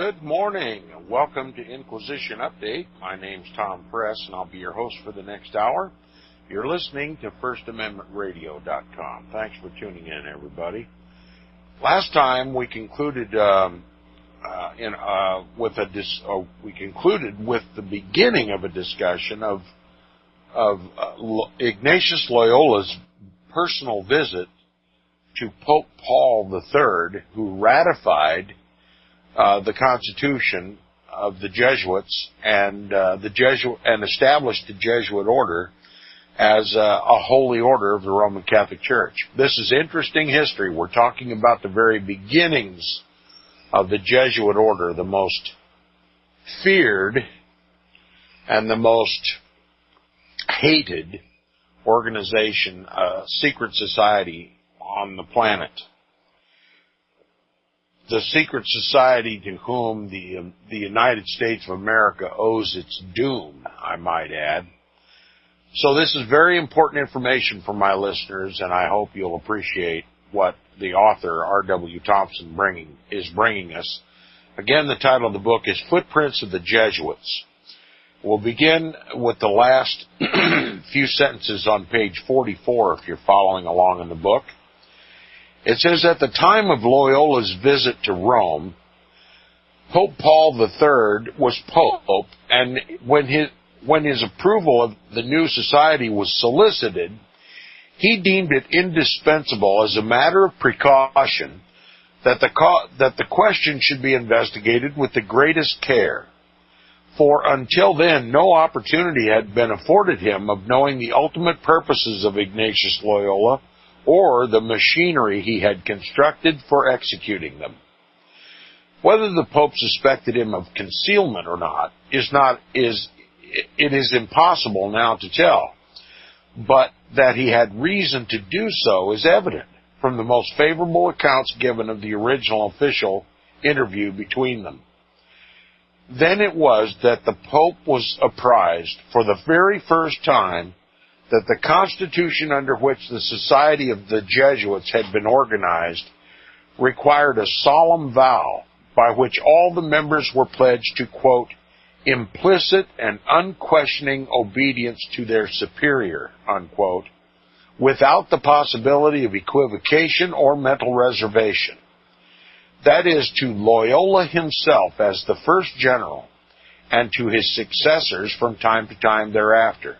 Good morning. Welcome to Inquisition Update. My name's Tom Press, and I'll be your host for the next hour. You're listening to FirstAmendmentRadio.net. Thanks for tuning in, everybody. Last time we concluded with the beginning of a discussion of Ignatius Loyola's personal visit to Pope Paul III, who ratified the Constitution of the Jesuits and established the Jesuit order as a holy order of the Roman Catholic Church. This is interesting history. We're talking about the very beginnings of the Jesuit order, the most feared and the most hated organization, secret society on the planet. The secret society to whom the United States of America owes its doom, I might add. So this is very important information for my listeners, and I hope you'll appreciate what the author, R.W. Thompson, is bringing us. Again, the title of the book is Footprints of the Jesuits. We'll begin with the last few sentences on page 44 if you're following along in the book. It says, at the time of Loyola's visit to Rome, Pope Paul III was Pope, and when his approval of the new society was solicited, he deemed it indispensable as a matter of precaution that the question should be investigated with the greatest care. For until then, no opportunity had been afforded him of knowing the ultimate purposes of Ignatius Loyola, or the machinery he had constructed for executing them. Whether the Pope suspected him of concealment or not it is impossible now to tell, but that he had reason to do so is evident from the most favorable accounts given of the original official interview between them. Then it was that the Pope was apprised for the very first time that the Constitution under which the Society of the Jesuits had been organized required a solemn vow by which all the members were pledged to, quote, implicit and unquestioning obedience to their superior, unquote, without the possibility of equivocation or mental reservation. That is, to Loyola himself as the first general and to his successors from time to time thereafter.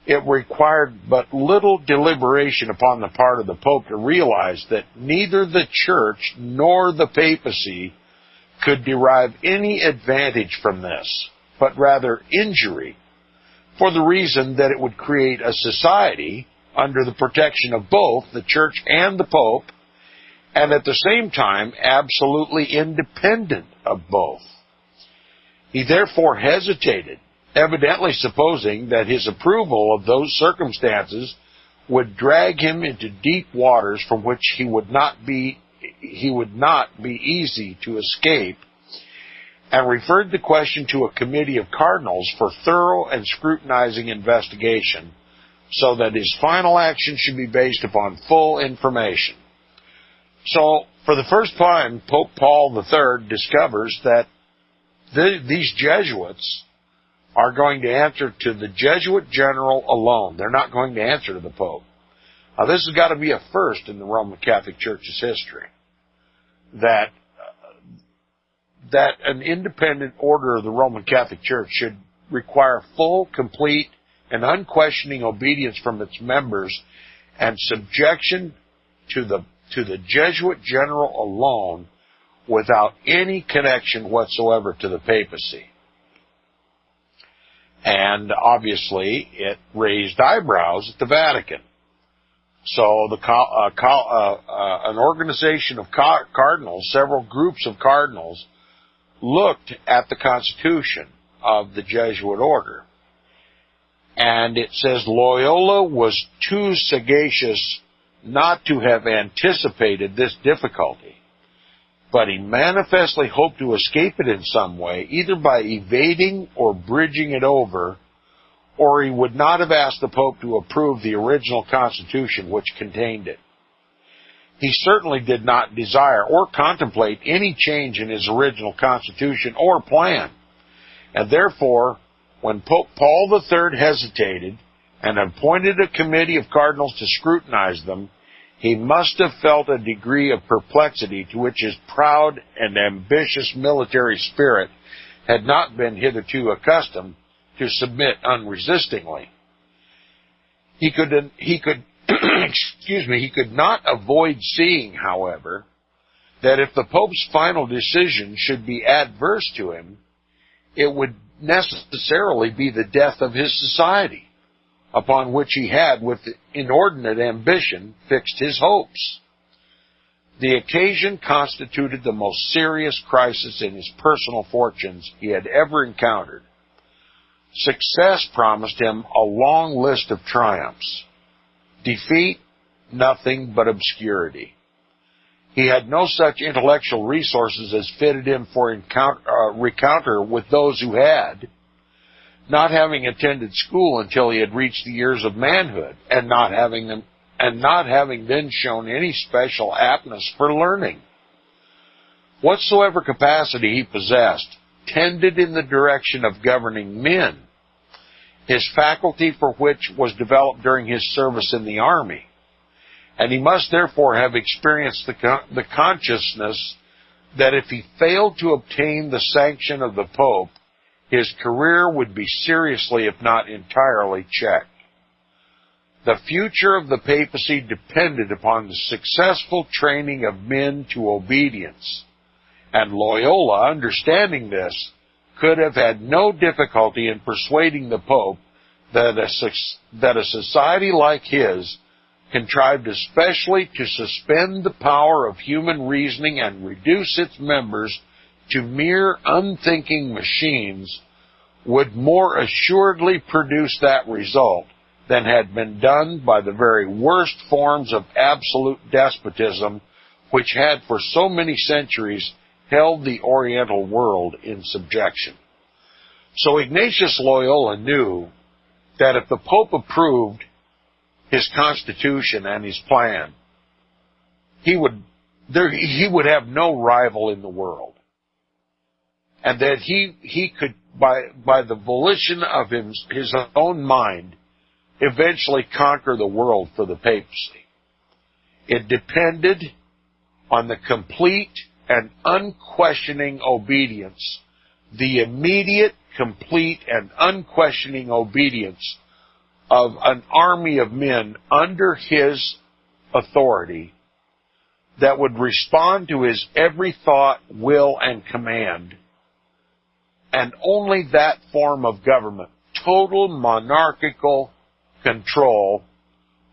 It required but little deliberation upon the part of the Pope to realize that neither the Church nor the papacy could derive any advantage from this, but rather injury, for the reason that it would create a society under the protection of both the Church and the Pope, and at the same time absolutely independent of both. He therefore hesitated, evidently supposing that his approval of those circumstances would drag him into deep waters from which he would not be easy to escape, and referred the question to a committee of cardinals for thorough and scrutinizing investigation, so that his final action should be based upon full information. So, for the first time, Pope Paul III discovers that these Jesuits are going to answer to the Jesuit general alone. They're not going to answer to the Pope. Now, this has got to be a first in the Roman Catholic Church's history, that an independent order of the Roman Catholic Church should require full, complete, and unquestioning obedience from its members and subjection to the Jesuit general alone without any connection whatsoever to the papacy. And obviously, it raised eyebrows at the Vatican. So an organization of cardinals, several groups of cardinals, looked at the Constitution of the Jesuit order. And it says Loyola was too sagacious not to have anticipated this difficulty, but he manifestly hoped to escape it in some way, either by evading or bridging it over, or he would not have asked the Pope to approve the original Constitution which contained it. He certainly did not desire or contemplate any change in his original constitution or plan. And therefore, when Pope Paul III hesitated and appointed a committee of cardinals to scrutinize them, he must have felt a degree of perplexity to which his proud and ambitious military spirit had not been hitherto accustomed to submit unresistingly. He could he could not avoid seeing, however, that if the Pope's final decision should be adverse to him, it would necessarily be the death of his society, upon which he had, with inordinate ambition, fixed his hopes. The occasion constituted the most serious crisis in his personal fortunes he had ever encountered. Success promised him a long list of triumphs. Defeat, nothing but obscurity. He had no such intellectual resources as fitted him for rencounter with those who had, not having attended school until he had reached the years of manhood, and not having then shown any special aptness for learning. Whatsoever capacity he possessed tended in the direction of governing men, his faculty for which was developed during his service in the army, and he must therefore have experienced the consciousness that if he failed to obtain the sanction of the Pope, his career would be seriously, if not entirely, checked. The future of the papacy depended upon the successful training of men to obedience, and Loyola, understanding this, could have had no difficulty in persuading the Pope that a society like his, contrived especially to suspend the power of human reasoning and reduce its members to mere unthinking machines, would more assuredly produce that result than had been done by the very worst forms of absolute despotism which had for so many centuries held the Oriental world in subjection. So Ignatius Loyola knew that if the Pope approved his constitution and his plan, he would have no rival in the world, and that he could, by the volition of his own mind, eventually conquer the world for the papacy. It depended on the complete and unquestioning obedience, the immediate, complete, and unquestioning obedience of an army of men under his authority that would respond to his every thought, will, and command. And only that form of government, total monarchical control,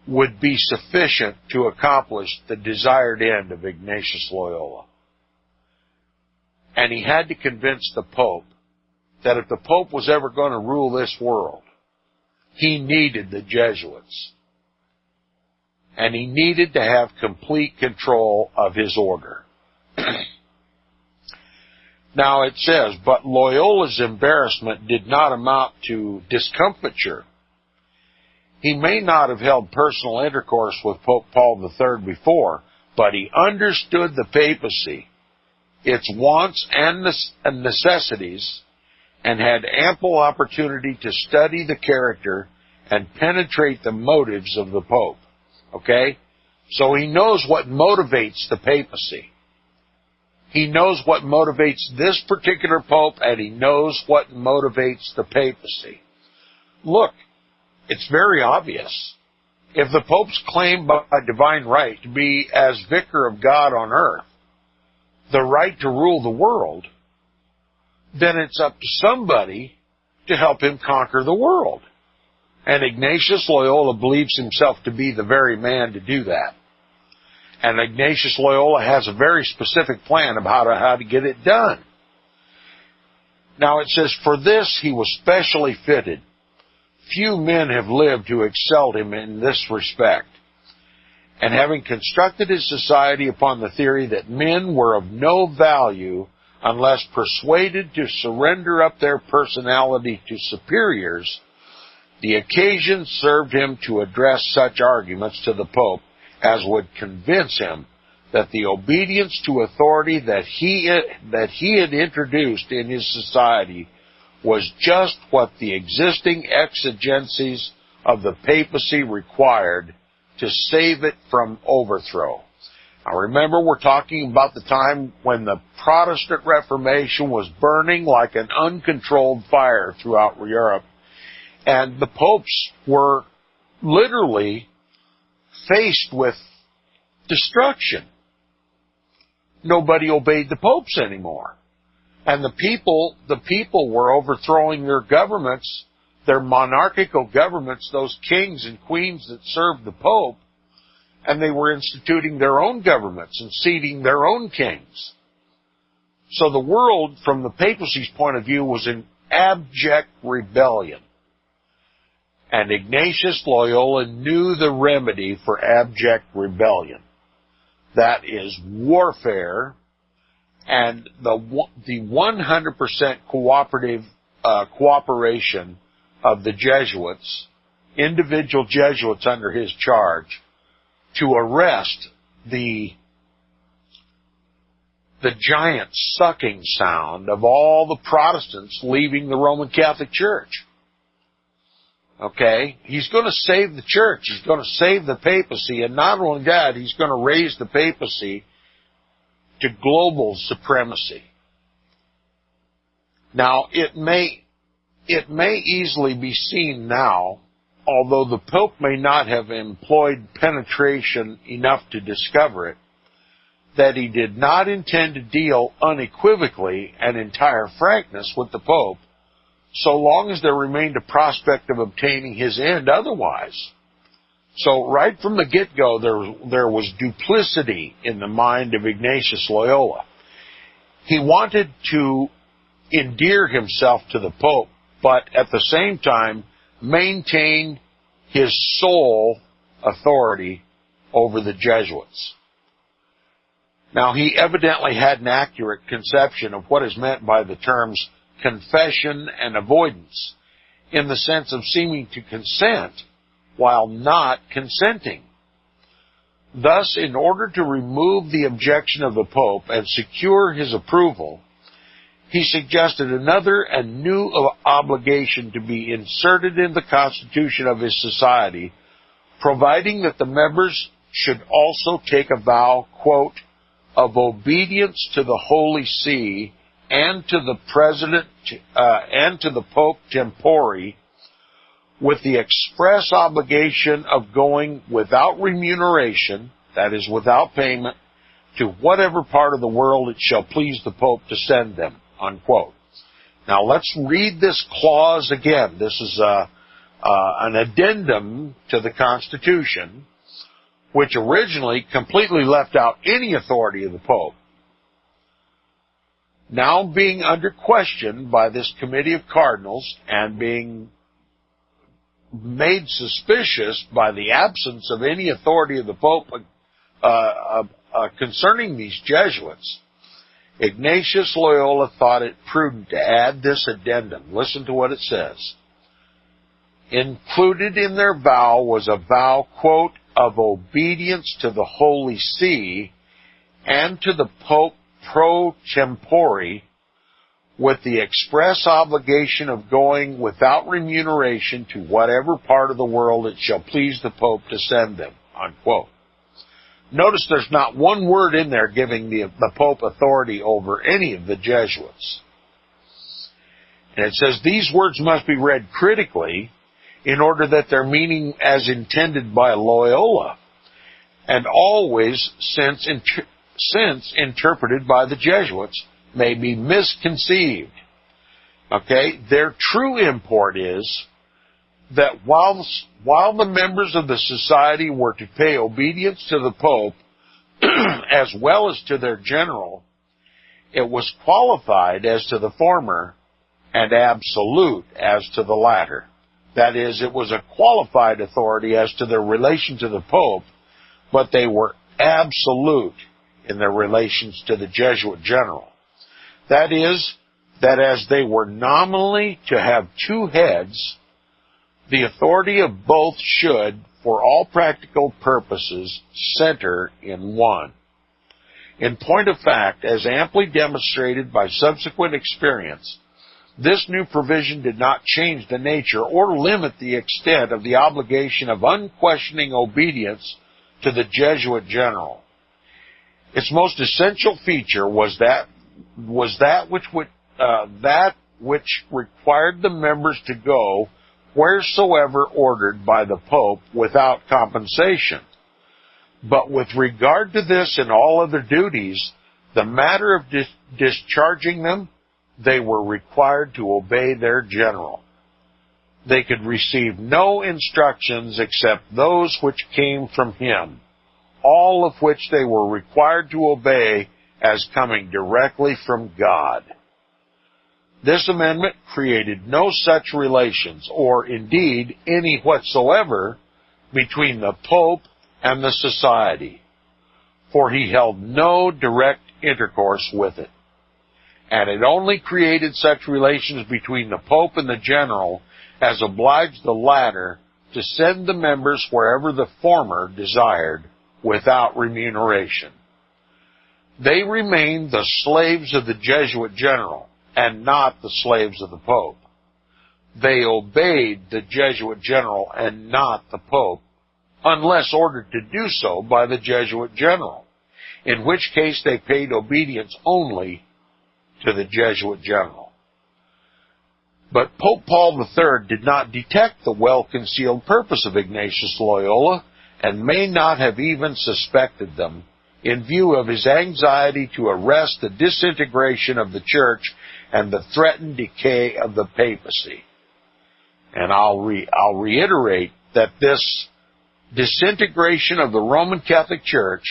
would be sufficient to accomplish the desired end of Ignatius Loyola. And he had to convince the Pope that if the Pope was ever going to rule this world, he needed the Jesuits. And he needed to have complete control of his order. Now it says, but Loyola's embarrassment did not amount to discomfiture. He may not have held personal intercourse with Pope Paul III before, but he understood the papacy, its wants and necessities, and had ample opportunity to study the character and penetrate the motives of the Pope. Okay? So he knows what motivates the papacy. He knows what motivates this particular Pope, and he knows what motivates the papacy. Look, it's very obvious. If the Pope's claimed by divine right to be, as vicar of God on earth, the right to rule the world, then it's up to somebody to help him conquer the world. And Ignatius Loyola believes himself to be the very man to do that. And Ignatius Loyola has a very specific plan about how to get it done. Now it says, for this he was specially fitted. Few men have lived who excelled him in this respect. And having constructed his society upon the theory that men were of no value unless persuaded to surrender up their personality to superiors, the occasion served him to address such arguments to the Pope as would convince him that the obedience to authority that he had introduced in his society was just what the existing exigencies of the papacy required to save it from overthrow. Now remember, we're talking about the time when the Protestant Reformation was burning like an uncontrolled fire throughout Europe, and the popes were literally faced with destruction. Nobody obeyed the popes anymore. And the people were overthrowing their governments, their monarchical governments, those kings and queens that served the pope, and they were instituting their own governments and seating their own kings. So the world, from the papacy's point of view, was in abject rebellion. And Ignatius Loyola knew the remedy for abject rebellion. That is warfare, and the 100% cooperation of the Jesuits, individual Jesuits under his charge, to arrest the giant sucking sound of all the Protestants leaving the Roman Catholic Church. Okay? He's going to save the church. He's going to save the papacy. And not only that, he's going to raise the papacy to global supremacy. Now, it may easily be seen now, although the Pope may not have employed penetration enough to discover it, that he did not intend to deal unequivocally and entire frankness with the Pope, so long as there remained a prospect of obtaining his end otherwise. So right from the get-go, there was duplicity in the mind of Ignatius Loyola. He wanted to endear himself to the Pope, but at the same time maintain his sole authority over the Jesuits. Now, he evidently had an accurate conception of what is meant by the terms confession and avoidance, in the sense of seeming to consent while not consenting. Thus, in order to remove the objection of the Pope and secure his approval, he suggested another and new obligation to be inserted in the constitution of his society, providing that the members should also take a vow, quote, of obedience to the Holy See and to the President and to the Pope Tempore, with the express obligation of going without remuneration, that is, without payment, to whatever part of the world it shall please the Pope to send them, unquote. Now let's read this clause again. This is an addendum to the Constitution, which originally completely left out any authority of the Pope. Now being under question by this committee of cardinals and being made suspicious by the absence of any authority of the Pope concerning these Jesuits, Ignatius Loyola thought it prudent to add this addendum. Listen to what it says. Included in their vow was a vow, quote, of obedience to the Holy See and to the Pope pro tempore, with the express obligation of going without remuneration to whatever part of the world it shall please the Pope to send them, unquote. Notice there's not one word in there giving the Pope authority over any of the Jesuits. And it says these words must be read critically in order that their meaning as intended by Loyola, and always since interpreted by the Jesuits, may be misconceived. Okay? Their true import is that while the members of the society were to pay obedience to the Pope as well as to their general, it was qualified as to the former and absolute as to the latter. That is, it was a qualified authority as to their relation to the Pope, but they were absolute in their relations to the Jesuit general. That is, that as they were nominally to have two heads, the authority of both should, for all practical purposes, center in one. In point of fact, as amply demonstrated by subsequent experience, this new provision did not change the nature or limit the extent of the obligation of unquestioning obedience to the Jesuit general. Its most essential feature was that which required the members to go wheresoever ordered by the Pope without compensation. But with regard to this and all other duties, the matter of discharging them, they were required to obey their general. They could receive no instructions except those which came from him, all of which they were required to obey as coming directly from God. This amendment created no such relations, or indeed any whatsoever, between the Pope and the society, for he held no direct intercourse with it. And it only created such relations between the Pope and the general as obliged the latter to send the members wherever the former desired without remuneration. They remained the slaves of the Jesuit general and not the slaves of the Pope. They obeyed the Jesuit general and not the Pope, unless ordered to do so by the Jesuit general, in which case they paid obedience only to the Jesuit general. But Pope Paul III did not detect the well-concealed purpose of Ignatius Loyola, and may not have even suspected them, in view of his anxiety to arrest the disintegration of the Church and the threatened decay of the papacy. And I'll reiterate that this disintegration of the Roman Catholic Church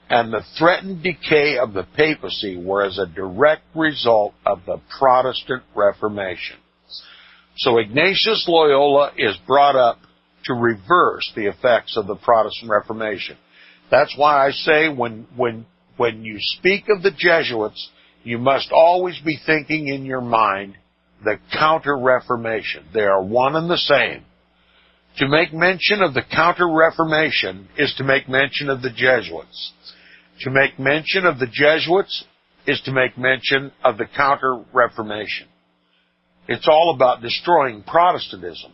and the threatened decay of the papacy were as a direct result of the Protestant Reformation. So Ignatius Loyola is brought up to reverse the effects of the Protestant Reformation. That's why I say when you speak of the Jesuits, you must always be thinking in your mind the Counter-Reformation. They are one and the same. To make mention of the Counter-Reformation is to make mention of the Jesuits. To make mention of the Jesuits is to make mention of the Counter-Reformation. It's all about destroying Protestantism.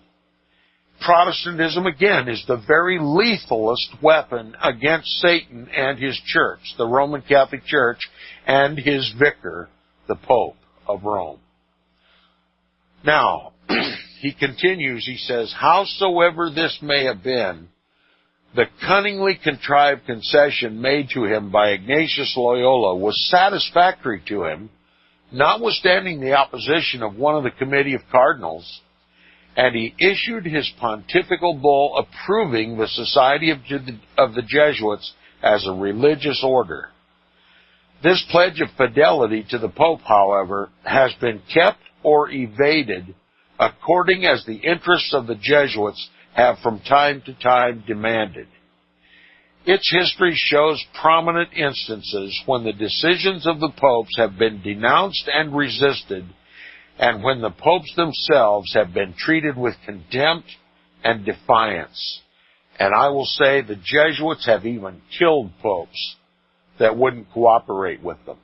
Protestantism, again, is the very lethalest weapon against Satan and his church, the Roman Catholic Church, and his vicar, the Pope of Rome. Now, he continues, he says, howsoever this may have been, the cunningly contrived concession made to him by Ignatius Loyola was satisfactory to him, notwithstanding the opposition of one of the committee of cardinals, and he issued his pontifical bull approving the Society of the Jesuits as a religious order. This pledge of fidelity to the Pope, however, has been kept or evaded according as the interests of the Jesuits have from time to time demanded. Its history shows prominent instances when the decisions of the popes have been denounced and resisted, and when the popes themselves have been treated with contempt and defiance. And I will say the Jesuits have even killed popes that wouldn't cooperate with them.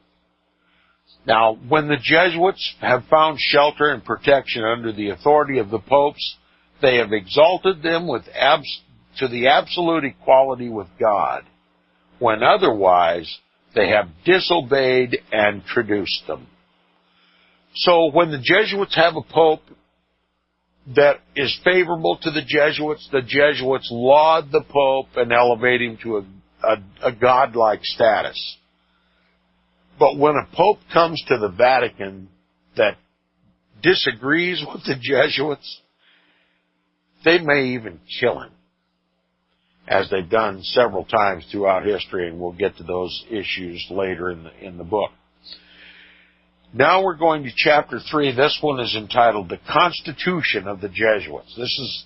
Now, when the Jesuits have found shelter and protection under the authority of the popes, they have exalted them to the absolute equality with God, when otherwise they have disobeyed and traduced them. So when the Jesuits have a pope that is favorable to the Jesuits laud the pope and elevate him to a godlike status. But when a pope comes to the Vatican that disagrees with the Jesuits, they may even kill him, as they've done several times throughout history, and we'll get to those issues later in the book. Now we're going to chapter 3. This one is entitled The Constitution of the Jesuits.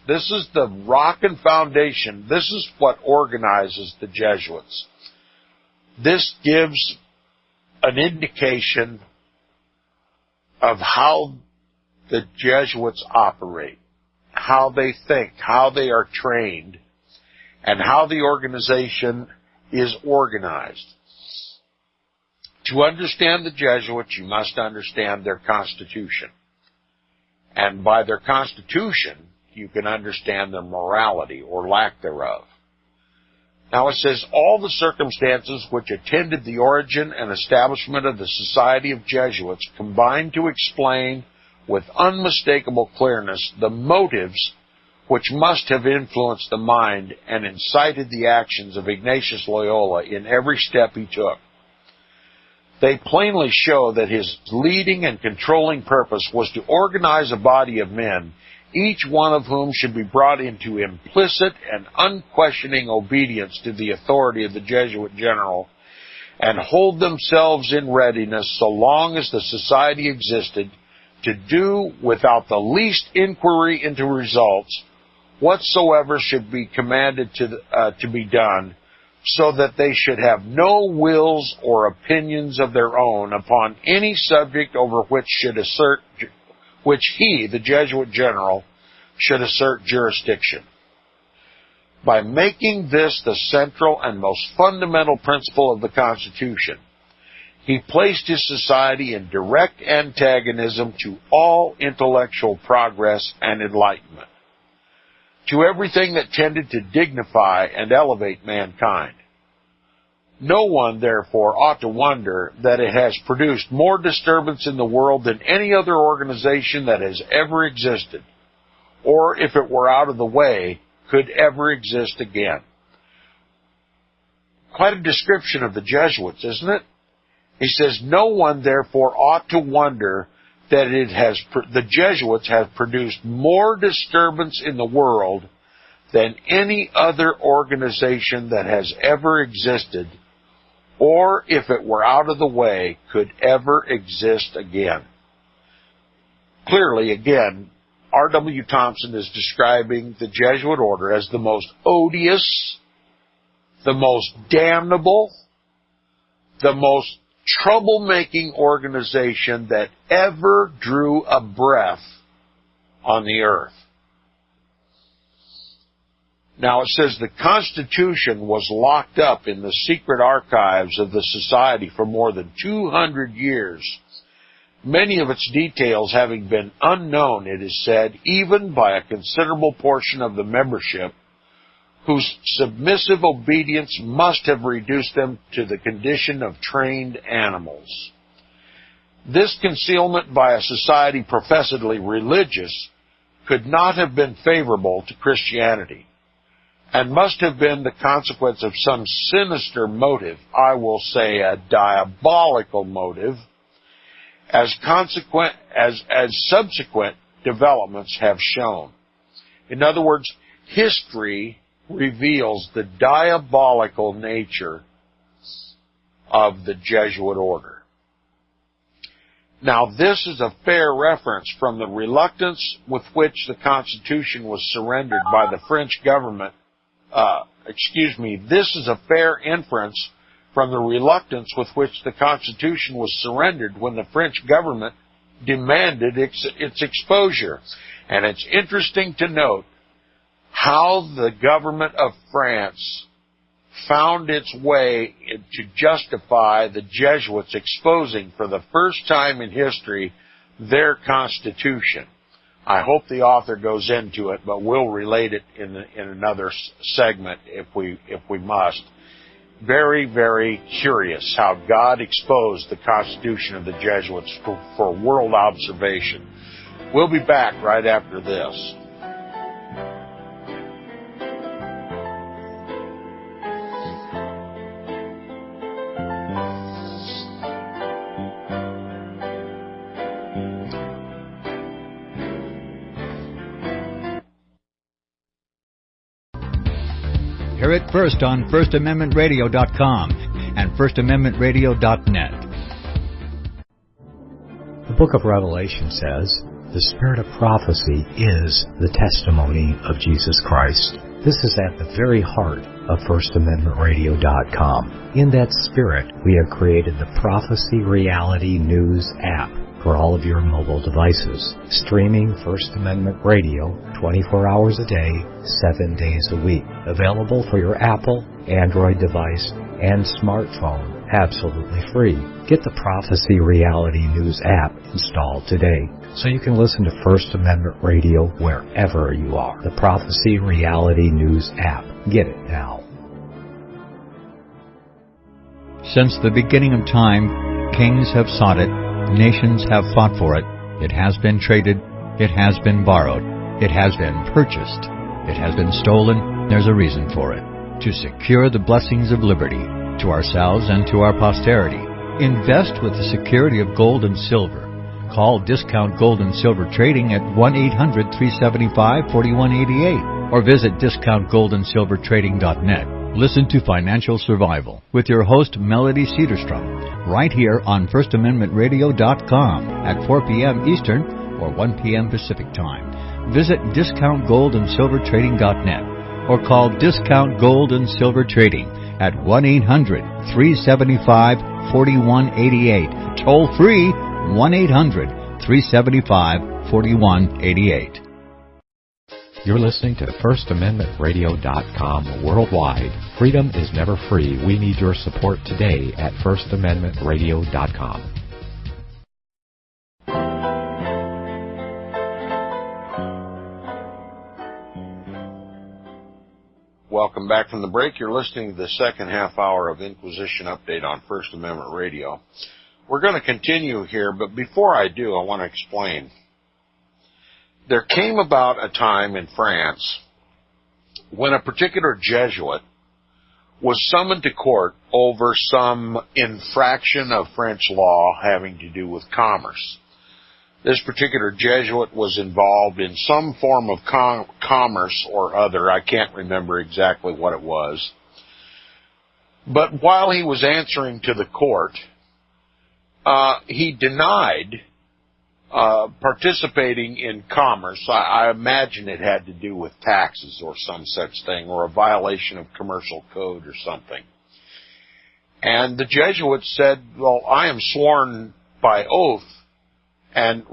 This is the rock and foundation. This is what organizes the Jesuits. This gives an indication of how the Jesuits operate, how they think, how they are trained, and how the organization is organized. To understand the Jesuits, you must understand their constitution. And by their constitution, you can understand their morality or lack thereof. Now it says, all the circumstances which attended the origin and establishment of the Society of Jesuits combine to explain with unmistakable clearness the motives which must have influenced the mind and incited the actions of Ignatius Loyola in every step he took. They plainly show that his leading and controlling purpose was to organize a body of men, each one of whom should be brought into implicit and unquestioning obedience to the authority of the Jesuit general, and hold themselves in readiness so long as the society existed to do, without the least inquiry into results, whatsoever should be commanded to be done, so that they should have no wills or opinions of their own upon any subject over which he, the Jesuit general, should assert jurisdiction. By making this the central and most fundamental principle of the Constitution, he placed his society in direct antagonism to all intellectual progress and enlightenment, to everything that tended to dignify and elevate mankind. No one, therefore, ought to wonder that it has produced more disturbance in the world than any other organization that has ever existed, or, if it were out of the way, could ever exist again. Quite a description of the Jesuits, isn't it? He says, no one, therefore, ought to wonder that the Jesuits have produced more disturbance in the world than any other organization that has ever existed, or, if it were out of the way, could ever exist again. Clearly, again, R.W. Thompson is describing the Jesuit order as the most odious, the most damnable, the most troublemaking organization that ever drew a breath on the earth. Now it says the Constitution was locked up in the secret archives of the Society for more than 200 years, many of its details having been unknown, it is said, even by a considerable portion of the membership, whose submissive obedience must have reduced them to the condition of trained animals. This concealment by a society professedly religious could not have been favorable to Christianity, and must have been the consequence of some sinister motive, I will say a diabolical motive, as subsequent developments have shown. In other words, history reveals the diabolical nature of the Jesuit order. Now, this is a fair reference from the reluctance with which the Constitution was surrendered by the French government. This is a fair inference from the reluctance with which the Constitution was surrendered when the French government demanded its exposure. And it's interesting to note how the government of France found its way to justify the Jesuits exposing for the first time in history their Constitution. I hope the author goes into it, but we'll relate it in another segment if we must. Very, very curious how God exposed the Constitution of the Jesuits for world observation. We'll be back right after this. Hear it first on FirstAmendmentRadio.com and FirstAmendmentRadio.net. The book of Revelation says, the spirit of prophecy is the testimony of Jesus Christ. This is at the very heart of FirstAmendmentRadio.com. In that spirit, we have created the Prophecy Reality News app for all of your mobile devices, streaming First Amendment Radio 24 hours a day, 7 days a week. Available for your Apple, Android device, and smartphone absolutely free. Get the Prophecy Reality News app installed today so you can listen to First Amendment Radio wherever you are. The Prophecy Reality News app. Get it now. Since the beginning of time, kings have sought it, nations have fought for it. It has been traded, it has been borrowed, it has been purchased, it has been stolen. There's a reason for it. To secure the blessings of liberty to ourselves and to our posterity. Invest with the security of gold and silver. Call Discount Gold and Silver Trading at 1-800-375-4188 or visit discountgoldandsilvertrading.net. Listen to Financial Survival with your host Melody Cedarstrom right here on FirstAmendmentRadio.com at 4 p.m. Eastern or 1 p.m. Pacific Time. Visit discountgoldandsilvertrading.net or call Discount Gold and Silver Trading at 1-800-375-4188. Toll free 1-800-375-4188. You're listening to FirstAmendmentRadio.com worldwide. Freedom is never free. We need your support today at FirstAmendmentRadio.com. Welcome back from the break. You're listening to the second half hour of Inquisition Update on First Amendment Radio. We're going to continue here, but before I do, I want to explain. There came about a time in France when a particular Jesuit was summoned to court over some infraction of French law having to do with commerce. This particular Jesuit was involved in some form of commerce or other. I can't remember exactly what it was. But while he was answering to the court, he denied participating in commerce. I imagine it had to do with taxes or some such thing, or a violation of commercial code or something. And the Jesuit said, well, I am sworn by oath and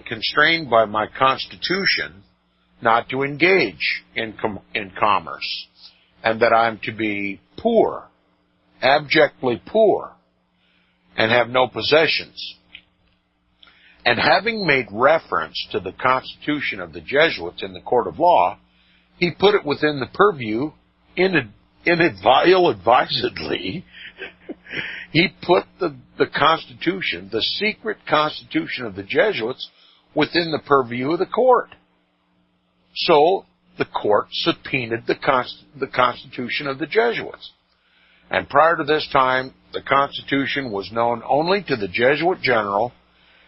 constrained by my constitution not to engage in commerce, and that I'm to be poor, abjectly poor, and have no possessions. And having made reference to the constitution of the Jesuits in the court of law, he put it within the purview, ill-advisedly, he put the Constitution, the secret Constitution of the Jesuits, within the purview of the court. So the court subpoenaed the Constitution of the Jesuits. And prior to this time, the Constitution was known only to the Jesuit general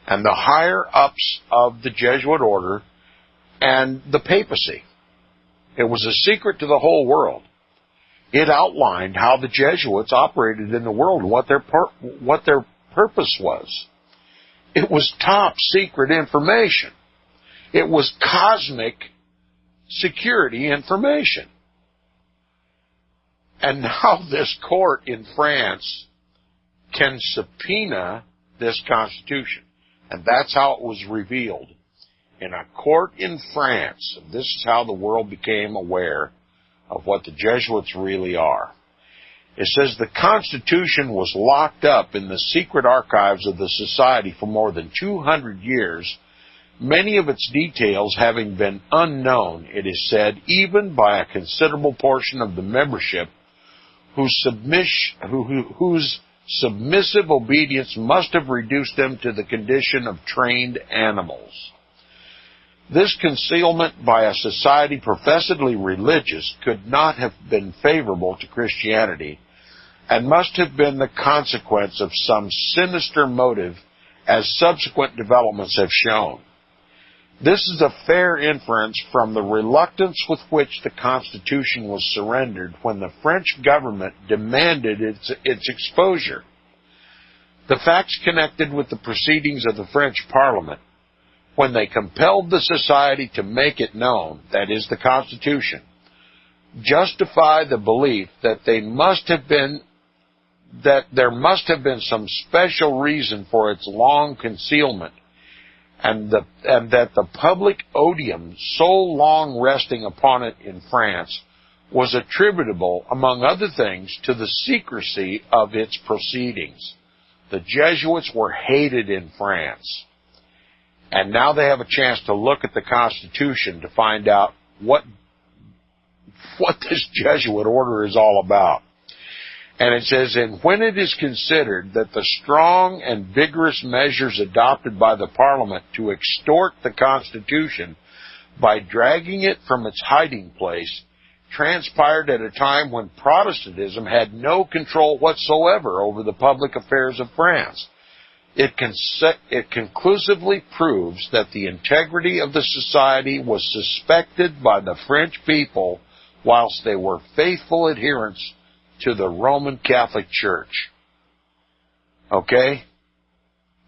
and the higher-ups of the Jesuit order and the papacy. It was a secret to the whole world. It outlined how the Jesuits operated in the world and what their purpose was. It was top-secret information. It was cosmic security information. And now this court in France can subpoena this Constitution. And that's how it was revealed. In a court in France, this is how the world became aware of what the Jesuits really are. It says the Constitution was locked up in the secret archives of the Society for more than 200 years, many of its details having been unknown, it is said, even by a considerable portion of the membership whose submissive obedience must have reduced them to the condition of trained animals. This concealment by a society professedly religious could not have been favorable to Christianity and must have been the consequence of some sinister motive, as subsequent developments have shown. This is a fair inference from the reluctance with which the Constitution was surrendered when the French government demanded its exposure. The facts connected with the proceedings of the French Parliament, when they compelled the society to make it known, that is, the Constitution, justify the belief that there must have been some special reason for its long concealment, and that the public odium so long resting upon it in France was attributable, among other things, to the secrecy of its proceedings. The Jesuits were hated in France. And now they have a chance to look at the Constitution to find out what this Jesuit order is all about. And it says, and when it is considered that the strong and vigorous measures adopted by the Parliament to extort the Constitution by dragging it from its hiding place transpired at a time when Protestantism had no control whatsoever over the public affairs of France, it conclusively proves that the integrity of the society was suspected by the French people whilst they were faithful adherents to the Roman Catholic Church. Okay?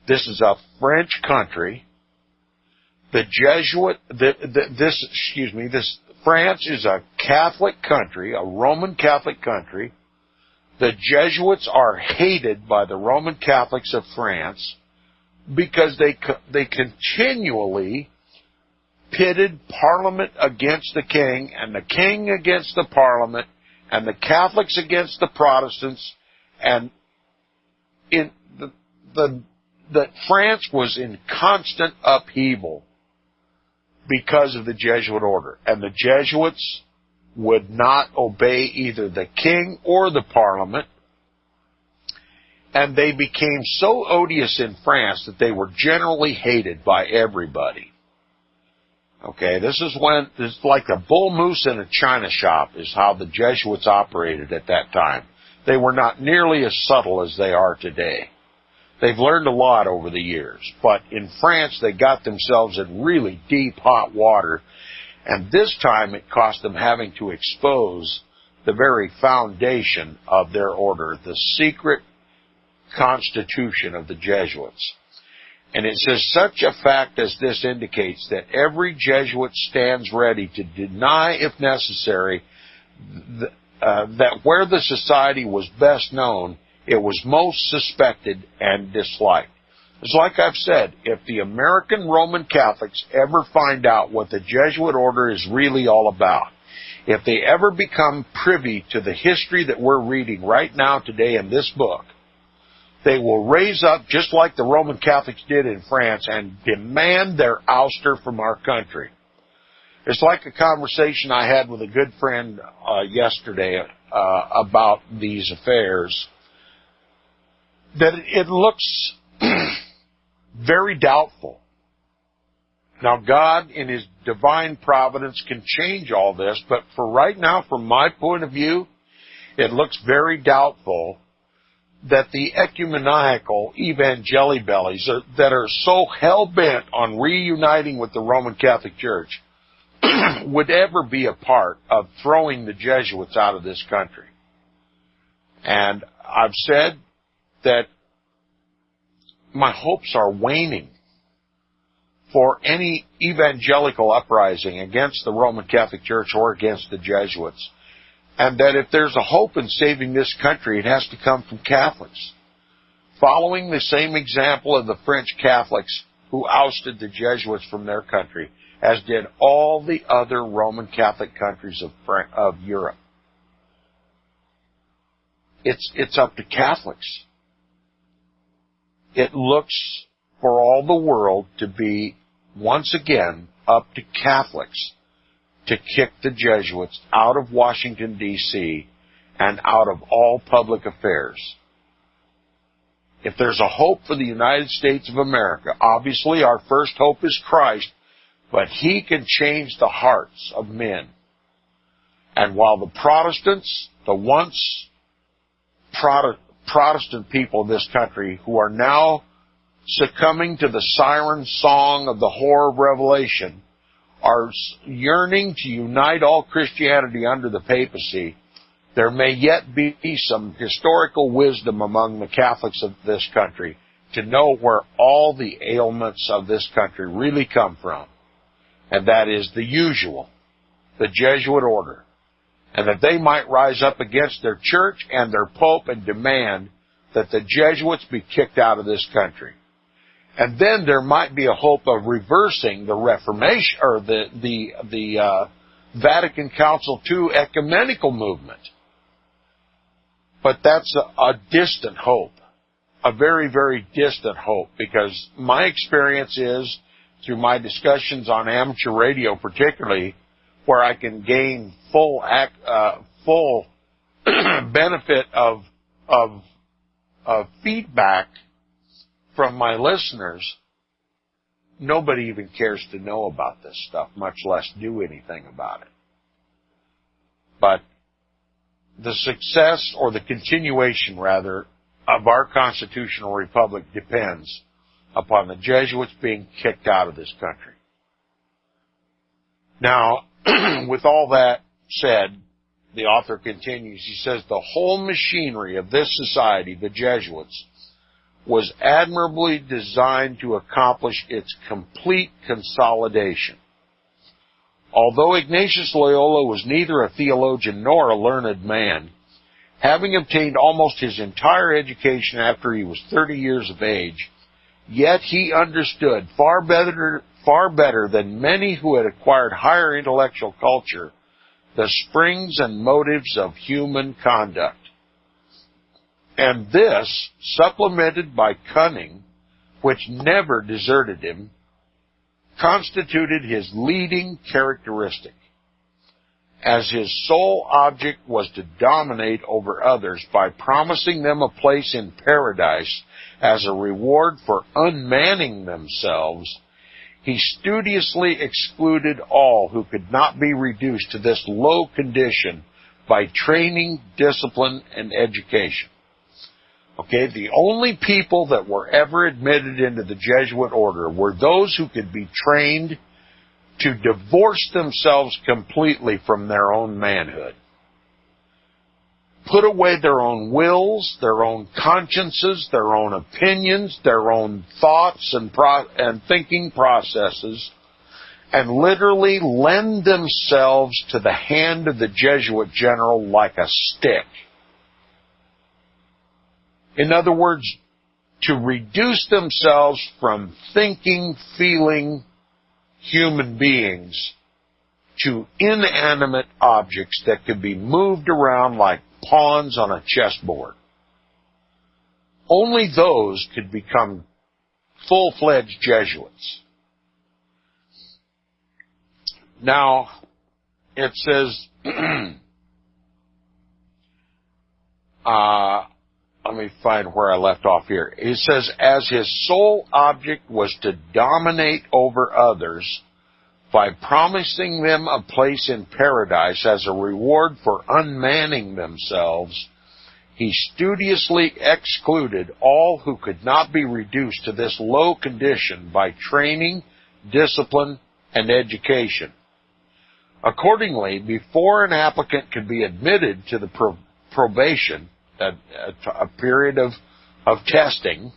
This is a French country. France is a Catholic country, a Roman Catholic country. The Jesuits are hated by the Roman Catholics of France because they continually pitted Parliament against the King and the King against the Parliament and the Catholics against the Protestants, and that France was in constant upheaval because of the Jesuit order. And the Jesuits would not obey either the king or the Parliament. And they became so odious in France that they were generally hated by everybody. Okay, this is like a bull moose in a china shop is how the Jesuits operated at that time. They were not nearly as subtle as they are today. They've learned a lot over the years, but in France they got themselves in really deep, hot water, and this time it cost them having to expose the very foundation of their order, the secret constitution of the Jesuits. And it says, such a fact as this indicates that every Jesuit stands ready to deny, if necessary, that where the society was best known, it was most suspected and disliked. It's like I've said, if the American Roman Catholics ever find out what the Jesuit order is really all about, if they ever become privy to the history that we're reading right now today in this book, they will raise up just like the Roman Catholics did in France and demand their ouster from our country. It's like a conversation I had with a good friend yesterday about these affairs, that it looks very doubtful. Now, God, in His divine providence, can change all this, but for right now, from my point of view, it looks very doubtful that the ecumenical evangelibellies that are so hell-bent on reuniting with the Roman Catholic Church would ever be a part of throwing the Jesuits out of this country. And I've said that my hopes are waning for any evangelical uprising against the Roman Catholic Church or against the Jesuits. And that if there's a hope in saving this country, it has to come from Catholics. Following the same example of the French Catholics who ousted the Jesuits from their country, as did all the other Roman Catholic countries of Europe. It's up to Catholics. It looks for all the world to be, once again, up to Catholics to kick the Jesuits out of Washington, D.C., and out of all public affairs. If there's a hope for the United States of America, obviously our first hope is Christ, but He can change the hearts of men. And while the Protestants, the once Protestant people of this country, who are now succumbing to the siren song of the whore of Revelation, are yearning to unite all Christianity under the papacy, there may yet be some historical wisdom among the Catholics of this country to know where all the ailments of this country really come from. And that is the usual, the Jesuit order. And that they might rise up against their church and their pope and demand that the Jesuits be kicked out of this country. And then there might be a hope of reversing the Reformation or the Vatican Council II ecumenical movement. But that's a distant hope, a very, very distant hope, because my experience is, through my discussions on amateur radio particularly, where I can gain full benefit of feedback from my listeners, nobody even cares to know about this stuff, much less do anything about it. But the success, or the continuation, rather, of our constitutional republic depends upon the Jesuits being kicked out of this country. Now, with all that said, the author continues, he says, the whole machinery of this society, the Jesuits, was admirably designed to accomplish its complete consolidation. Although Ignatius Loyola was neither a theologian nor a learned man, having obtained almost his entire education after he was 30 years of age, yet he understood far better than many who had acquired higher intellectual culture the springs and motives of human conduct. And this, supplemented by cunning, which never deserted him, constituted his leading characteristic. As his sole object was to dominate over others by promising them a place in paradise as a reward for unmanning themselves, he studiously excluded all who could not be reduced to this low condition by training, discipline, and education. Okay, the only people that were ever admitted into the Jesuit order were those who could be trained to divorce themselves completely from their own manhood. Put away their own wills, their own consciences, their own opinions, their own thoughts and thinking processes, and literally lend themselves to the hand of the Jesuit general like a stick. In other words, to reduce themselves from thinking, feeling human beings to inanimate objects that could be moved around like pawns on a chessboard. Only those could become full-fledged Jesuits. Now, it says, let me find where I left off here. It says, as his sole object was to dominate over others by promising them a place in paradise as a reward for unmanning themselves, he studiously excluded all who could not be reduced to this low condition by training, discipline, and education. Accordingly, before an applicant could be admitted to the probation, a period of testing,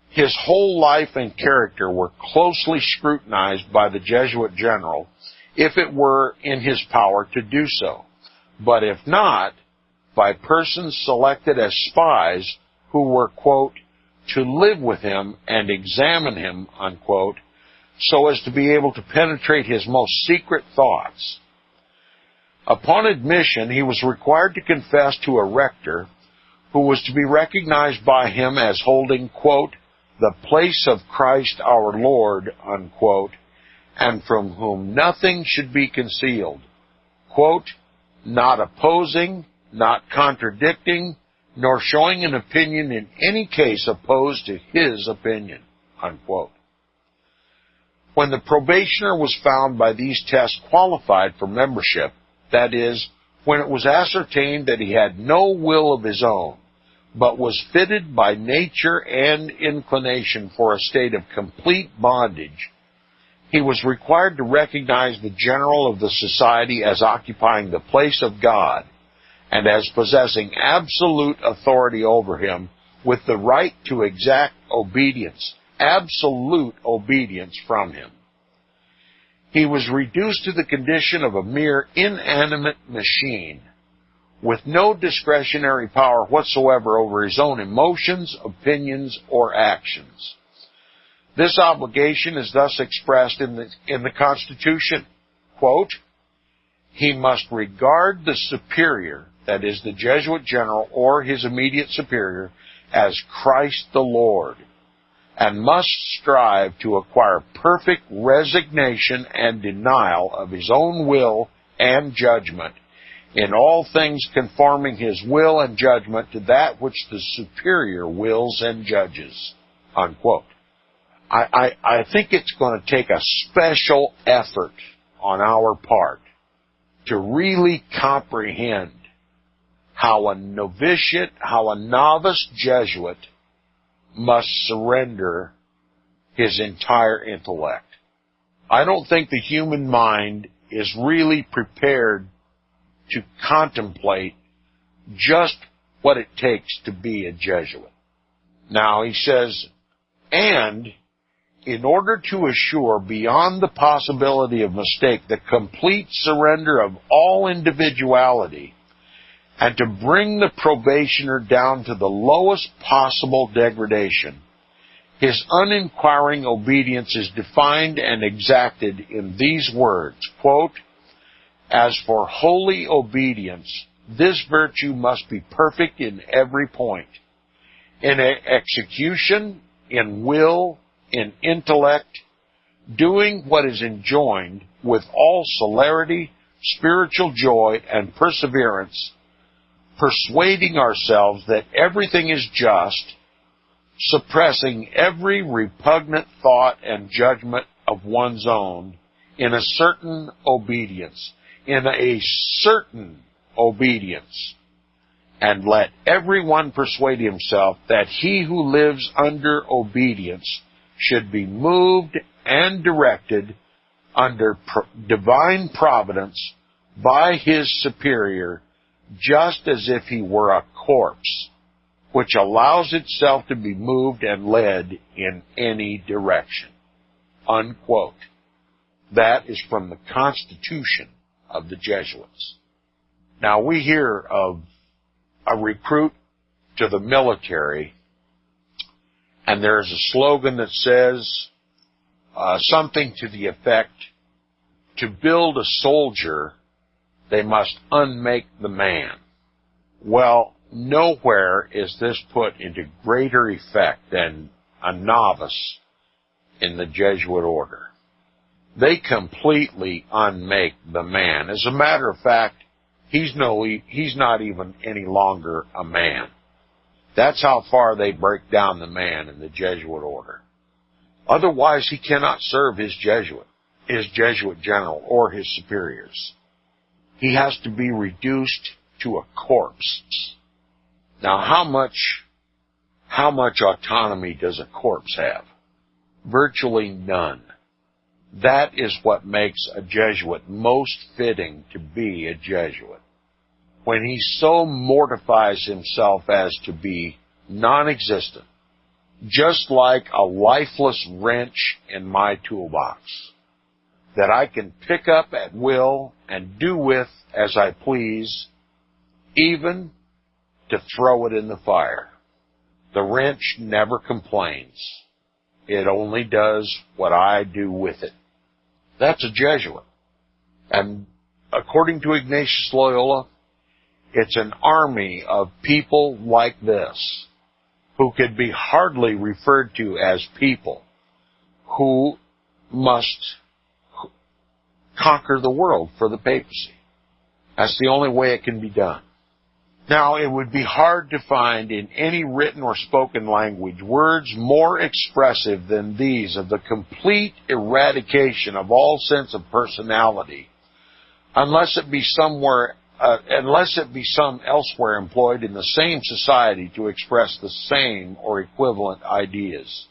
his whole life and character were closely scrutinized by the Jesuit general, if it were in his power to do so, but if not, by persons selected as spies who were, quote, to live with him and examine him, unquote, so as to be able to penetrate his most secret thoughts. Upon admission, he was required to confess to a rector who was to be recognized by him as holding, quote, the place of Christ our Lord, unquote, and from whom nothing should be concealed, quote, not opposing, not contradicting, nor showing an opinion in any case opposed to his opinion, unquote. When the probationer was found by these tests qualified for membership, that is, when it was ascertained that he had no will of his own, but was fitted by nature and inclination for a state of complete bondage, he was required to recognize the general of the society as occupying the place of God and as possessing absolute authority over him with the right to exact obedience, absolute obedience from him. He was reduced to the condition of a mere inanimate machine, with no discretionary power whatsoever over his own emotions, opinions, or actions. This obligation is thus expressed in the Constitution, quote, he must regard the superior, that is the Jesuit general or his immediate superior, as Christ the Lord, and must strive to acquire perfect resignation and denial of his own will and judgment, in all things conforming his will and judgment to that which the superior wills and judges, unquote. I think it's going to take a special effort on our part to really comprehend how a novitiate, how a novice Jesuit must surrender his entire intellect. I don't think the human mind is really prepared to contemplate just what it takes to be a Jesuit. Now, he says, and in order to assure beyond the possibility of mistake the complete surrender of all individuality, and to bring the probationer down to the lowest possible degradation, his uninquiring obedience is defined and exacted in these words, quote, as for holy obedience, this virtue must be perfect in every point, in execution, in will, in intellect, doing what is enjoined with all celerity, spiritual joy, and perseverance, persuading ourselves that everything is just, suppressing every repugnant thought and judgment of one's own in a certain obedience, and let everyone persuade himself that he who lives under obedience should be moved and directed under divine providence by his superior, just as if he were a corpse, which allows itself to be moved and led in any direction. Unquote. That is from the Constitution of the Jesuits. Now, we hear of a recruit to the military, and there's a slogan that says something to the effect, to build a soldier, they must unmake the man. Well, nowhere is this put into greater effect than a novice in the Jesuit order. They completely unmake the man. As a matter of fact, he's not even any longer a man. That's how far they break down the man in the Jesuit order. Otherwise, he cannot serve his Jesuit general, or his superiors. He has to be reduced to a corpse. Now, how much autonomy does a corpse have? Virtually none. That is what makes a Jesuit most fitting to be a Jesuit. When he so mortifies himself as to be non-existent, just like a lifeless wrench in my toolbox, that I can pick up at will and do with as I please, even to throw it in the fire. The wrench never complains. It only does what I do with it. That's a Jesuit. And according to Ignatius Loyola, it's an army of people like this, who could be hardly referred to as people, who must conquer the world for the papacy. That's the only way it can be done. Now, it would be hard to find in any written or spoken language words more expressive than these of the complete eradication of all sense of personality, unless it be some elsewhere employed in the same society to express the same or equivalent ideas.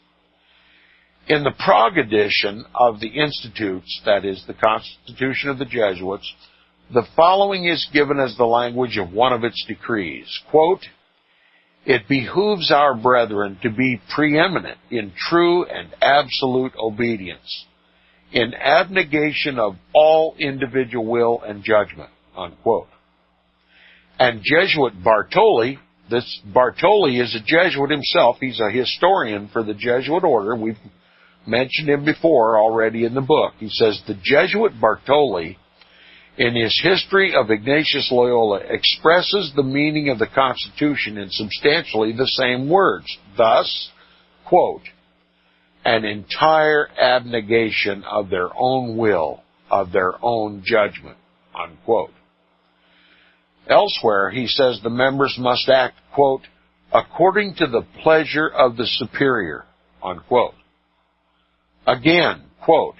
In the Prague edition of the Institutes, that is, the Constitution of the Jesuits, the following is given as the language of one of its decrees. Quote, it behooves our brethren to be preeminent in true and absolute obedience, in abnegation of all individual will and judgment. Unquote. And Jesuit Bartoli, this Bartoli is a Jesuit himself. He's a historian for the Jesuit order. We've mentioned him before already in the book. He says, the Jesuit Bartoli in his History of Ignatius Loyola, expresses the meaning of the Constitution in substantially the same words. Thus, quote, an entire abnegation of their own will, of their own judgment, unquote. Elsewhere, he says the members must act, quote, according to the pleasure of the superior, unquote. Again, quote,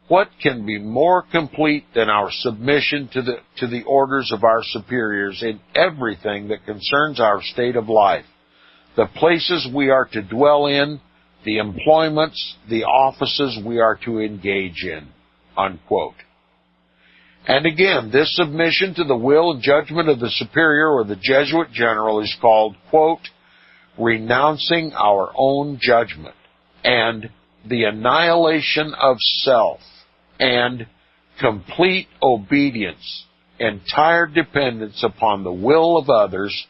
what can be more complete than our submission to the orders of our superiors in everything that concerns our state of life, the places we are to dwell in, the employments, the offices we are to engage in, unquote. And again, this submission to the will and judgment of the superior or the Jesuit general is called, quote, renouncing our own judgment, and the annihilation of self, and complete obedience, entire dependence upon the will of others,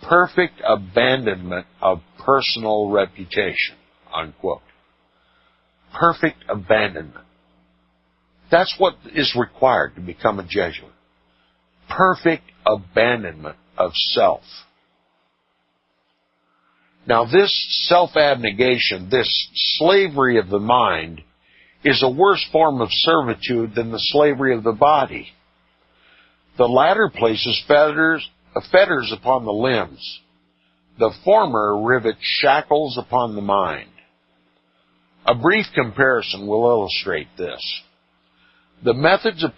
perfect abandonment of personal reputation, unquote. Perfect abandonment. That's what is required to become a Jesuit. Perfect abandonment of self. Now, this self-abnegation, this slavery of the mind, is a worse form of servitude than the slavery of the body. The latter places fetters upon the limbs. The former rivets shackles upon the mind. A brief comparison will illustrate this. The methods of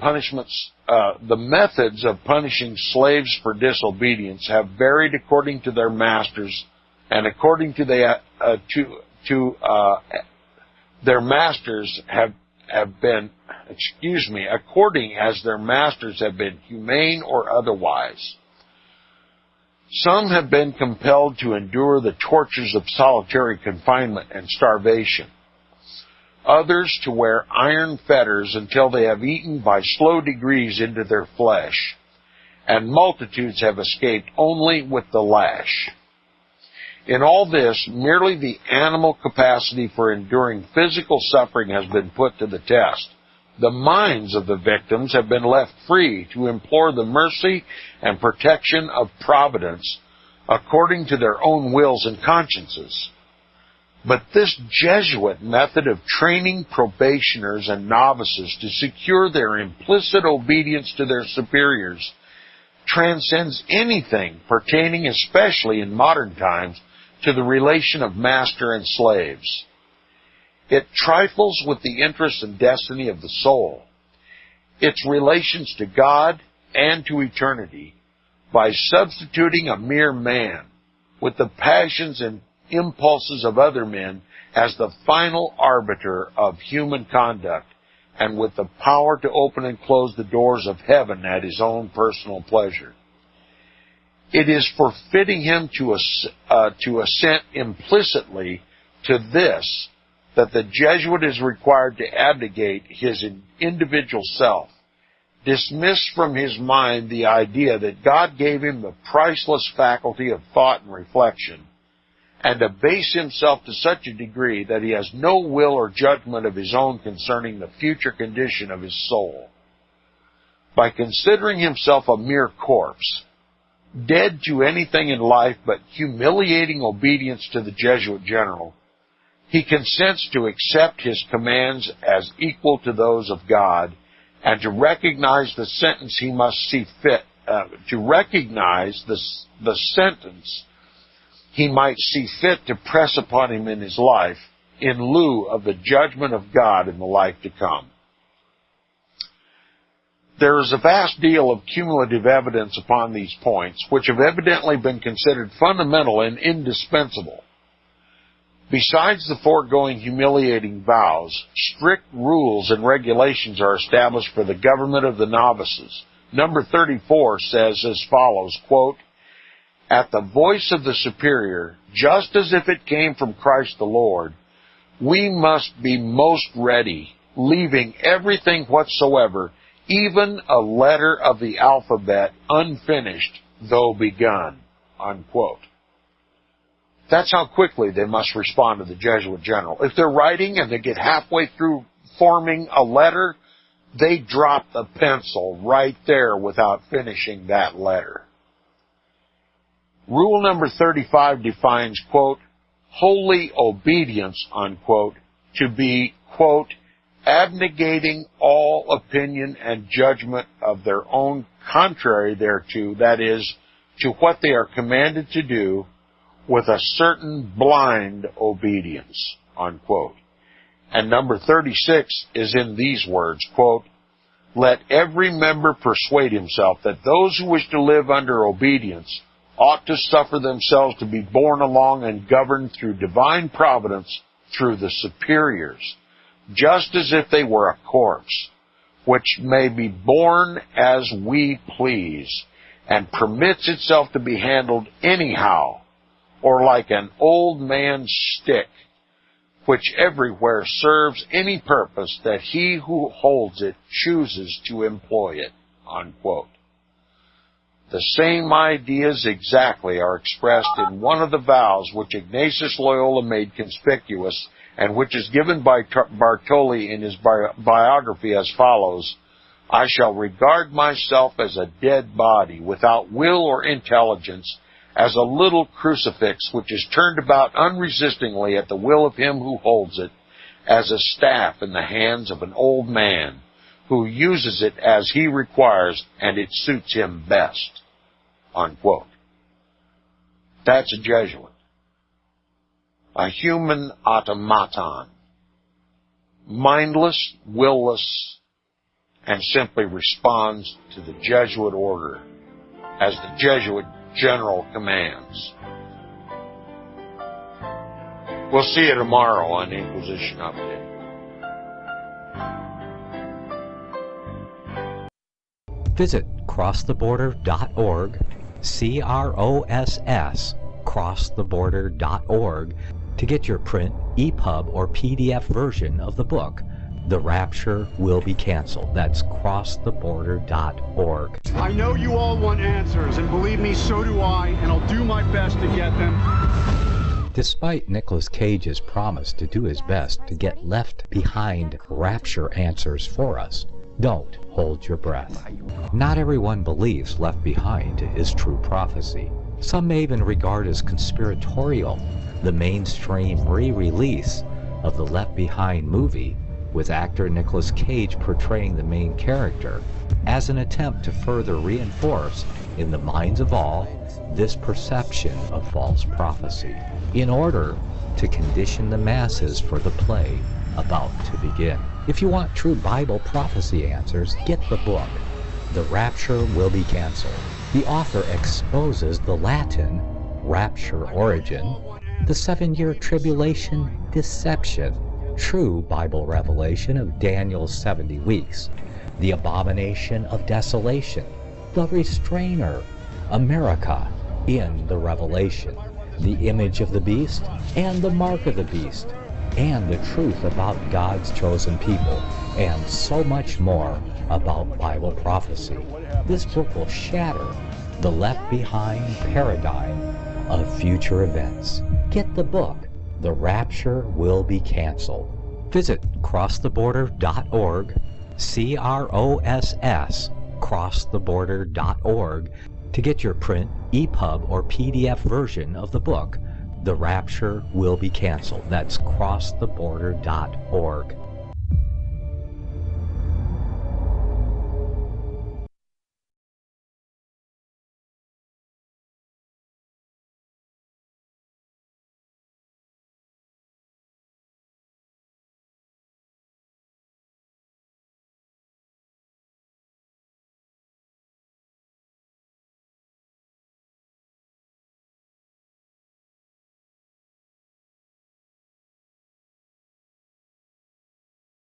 punishing slaves for disobedience have varied according to their masters, and according to their masters have been, according as their masters have been humane or otherwise. Some have been compelled to endure the tortures of solitary confinement and starvation. Others to wear iron fetters until they have eaten by slow degrees into their flesh, and multitudes have escaped only with the lash. In all this, merely the animal capacity for enduring physical suffering has been put to the test. The minds of the victims have been left free to implore the mercy and protection of Providence according to their own wills and consciences. But this Jesuit method of training probationers and novices to secure their implicit obedience to their superiors transcends anything pertaining, especially in modern times, to the relation of master and slaves. It trifles with the interests and destiny of the soul, its relations to God and to eternity, by substituting a mere man with the passions and impulses of other men as the final arbiter of human conduct, and with the power to open and close the doors of heaven at his own personal pleasure. It is for fitting him to assent implicitly to this that the Jesuit is required to abdicate his individual self, dismiss from his mind the idea that God gave him the priceless faculty of thought and reflection, and abase himself to such a degree that he has no will or judgment of his own concerning the future condition of his soul. By considering himself a mere corpse, dead to anything in life but humiliating obedience to the Jesuit general, he consents to accept his commands as equal to those of God, and to recognize the sentence he must see fit, the sentence he might see fit to press upon him in his life, in lieu of the judgment of God in the life to come. There is a vast deal of cumulative evidence upon these points, which have evidently been considered fundamental and indispensable. Besides the foregoing humiliating vows, strict rules and regulations are established for the government of the novices. Number 34 says as follows, quote, at the voice of the superior, just as if it came from Christ the Lord, we must be most ready, leaving everything whatsoever, even a letter of the alphabet, unfinished, though begun, unquote. That's how quickly they must respond to the Jesuit general. If they're writing and they get halfway through forming a letter, They dropped the pencil right there without finishing that letter. Rule number 35 defines, quote, holy obedience, unquote, to be, quote, abnegating all opinion and judgment of their own contrary thereto, that is, to what they are commanded to do, with a certain blind obedience, unquote. And number 36 is in these words, quote, let every member persuade himself that those who wish to live under obedience ought to suffer themselves to be borne along and governed through divine providence through the superiors, just as if they were a corpse, which may be borne as we please, and permits itself to be handled anyhow, or like an old man's stick, which everywhere serves any purpose that he who holds it chooses to employ it, unquote. The same ideas exactly are expressed in one of the vows which Ignatius Loyola made conspicuous, and which is given by Bartoli in his biography as follows: I shall regard myself as a dead body, without will or intelligence, as a little crucifix which is turned about unresistingly at the will of him who holds it, as a staff in the hands of an old man, who uses it as he requires and it suits him best, unquote. That's a Jesuit. A human automaton, mindless, willless, and simply responds to the Jesuit order as the Jesuit general commands. We'll see you tomorrow on Inquisition Update. Visit crosstheborder.org, CROSS, crosstheborder.org, to get your print, EPUB, or PDF version of the book, The Rapture Will Be Canceled. That's crosstheborder.org. I know you all want answers, and believe me, so do I, and I'll do my best to get them. Despite Nicolas Cage's promise to do his best to get left behind rapture answers for us, don't hold your breath. Not everyone believes Left Behind is true prophecy. Some may even regard as conspiratorial the mainstream re-release of the Left Behind movie, with actor Nicolas Cage portraying the main character, as an attempt to further reinforce in the minds of all this perception of false prophecy, in order to condition the masses for the play about to begin. If you want true Bible prophecy answers, get the book, The Rapture Will Be Canceled. The author exposes the Latin rapture origin, the 7-year tribulation deception, true Bible revelation of Daniel's 70 weeks, the abomination of desolation, the restrainer, America in the Revelation, the image of the beast and the mark of the beast, and the truth about God's chosen people, and so much more about Bible prophecy. This book will shatter the Left Behind paradigm of future events. Get the book, The Rapture Will Be Canceled. Visit crosstheborder.org, CROSS, crosstheborder.org, to get your print, EPUB, or PDF version of the book, The Rapture Will Be Canceled. That's crosstheborder.org.